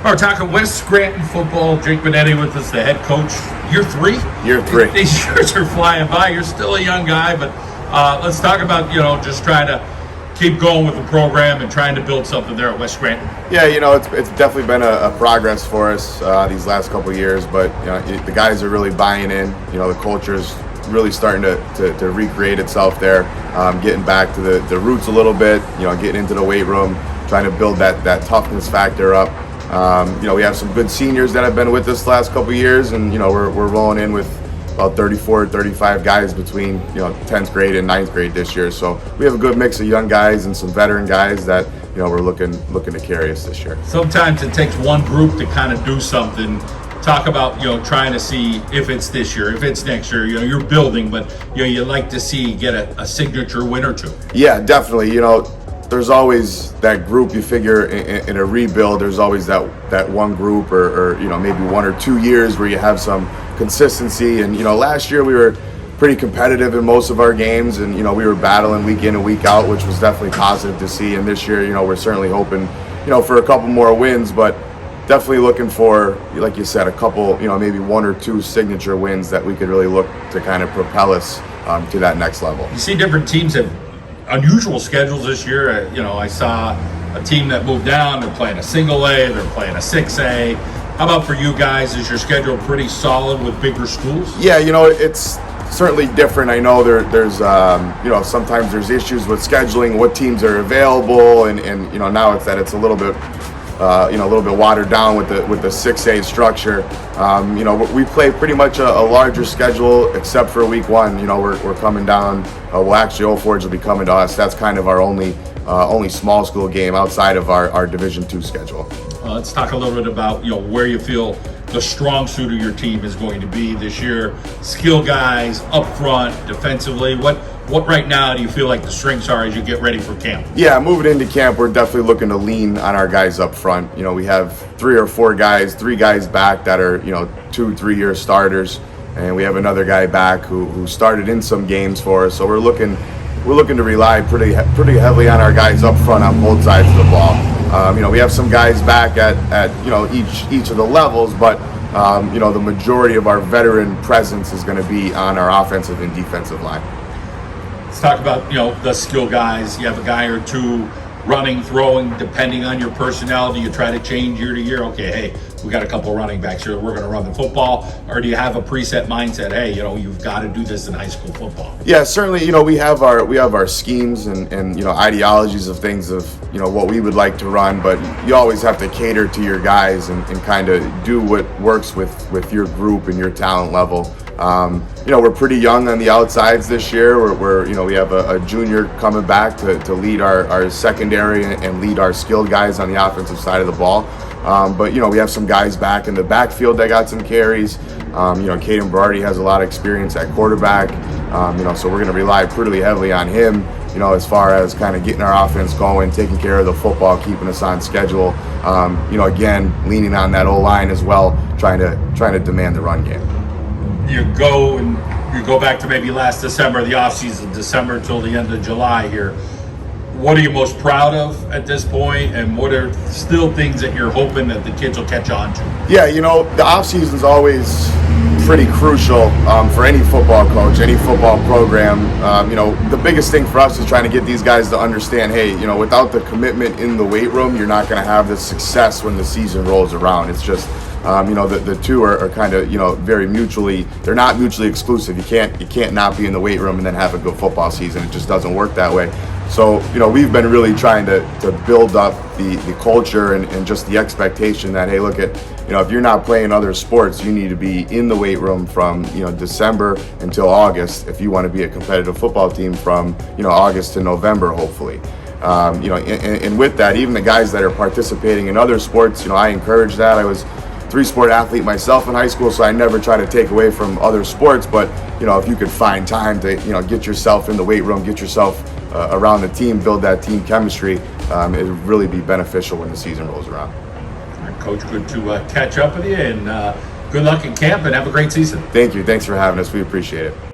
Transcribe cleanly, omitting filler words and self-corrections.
We're talking West Scranton football. Jake Manetti with us, the head coach. Year three? Year three. These years are flying by. You're still a young guy, but let's talk about, just trying to keep going with the program and trying to build something there at West Scranton. Yeah, it's definitely been a progress for us these last couple of years, but the guys are really buying in. The culture is really starting to recreate itself there, getting back to the roots a little bit, getting into the weight room, trying to build that toughness factor up. We have some good seniors that have been with us the last couple of years, and we're rolling in with about 34, 35 guys between 10th grade and 9th grade this year. So we have a good mix of young guys and some veteran guys that we're looking to carry us this year. Sometimes it takes one group to kind of do something. Talk about trying to see if it's this year, if it's next year. You're building, but you like to see get a signature win or two. Yeah, definitely. There's always that group. You figure in a rebuild, there's always that one group or maybe 1 or 2 years where you have some consistency. And last year we were pretty competitive in most of our games, and we were battling week in and week out, which was definitely positive to see. And this year, we're certainly hoping for a couple more wins, but definitely looking for, like you said, a couple, maybe 1 or 2 signature wins that we could really look to kind of propel us to that next level. You see different teams have unusual schedules this year. I saw a team that moved down. They're playing a single A. They're playing a 6A. How about for you guys? Is your schedule pretty solid with bigger schools? Yeah, it's certainly different. I know there's sometimes there's issues with scheduling, what teams are available, and now it's a little bit watered down with the 6A structure. We play pretty much a larger schedule except for week 1. We're coming down. Actually, Old Forge will be coming to us. That's kind of our only small school game outside of our Division II schedule. Let's talk a little bit about where you feel the strong suit of your team is going to be this year. Skill guys up front, defensively. What right now do you feel like the strengths are as you get ready for camp? Yeah, moving into camp, we're definitely looking to lean on our guys up front. We have 3 or 4 guys, 3 guys back that are 2-3 year starters, and we have another guy back who started in some games for us. So we're looking to rely pretty heavily on our guys up front on both sides of the ball. We have some guys back at each of the levels, but the majority of our veteran presence is going to be on our offensive and defensive line. Let's talk about the skill guys. You have a guy or two running, throwing, depending on your personality. You try to change year to year. Okay, hey, we got a couple running backs here. We're going to run the football. Or do you have a preset mindset? Hey, you've got to do this in high school football. Yeah, certainly. We have our schemes and ideologies of things of what we would like to run, but you always have to cater to your guys and kind of do what works with your group and your talent level. We're pretty young on the outsides this year. We have a junior coming back to lead our secondary and lead our skilled guys on the offensive side of the ball. But we have some guys back in the backfield that got some carries. Caden Berardi has a lot of experience at quarterback. So we're going to rely pretty heavily on him, as far as kind of getting our offense going, taking care of the football, keeping us on schedule. Again, leaning on that O-line as well, trying to demand the run game. You go back to maybe last December, the offseason, December till the end of July here. What are you most proud of at this point, and what are still things that you're hoping that the kids will catch on to? Yeah, the offseason is always pretty crucial for any football coach, any football program. The biggest thing for us is trying to get these guys to understand, hey, without the commitment in the weight room, you're not going to have the success when the season rolls around. It's just the two are kind of very they're not mutually exclusive. You can't not be in the weight room and then have a good football season. It just doesn't work that way. So we've been really trying to build up the culture and just the expectation that, hey, look at if you're not playing other sports, you need to be in the weight room from December until August if you want to be a competitive football team from August to November, hopefully. And with that, even the guys that are participating in other sports, I encourage that. I was 3-sport athlete myself in high school, so I never try to take away from other sports, but if you could find time to get yourself in the weight room, get yourself around the team, build that team chemistry, it would really be beneficial when the season rolls around. All right, Coach, good to catch up with you, and good luck in camp and have a great season. Thank you. Thanks for having us. We appreciate it.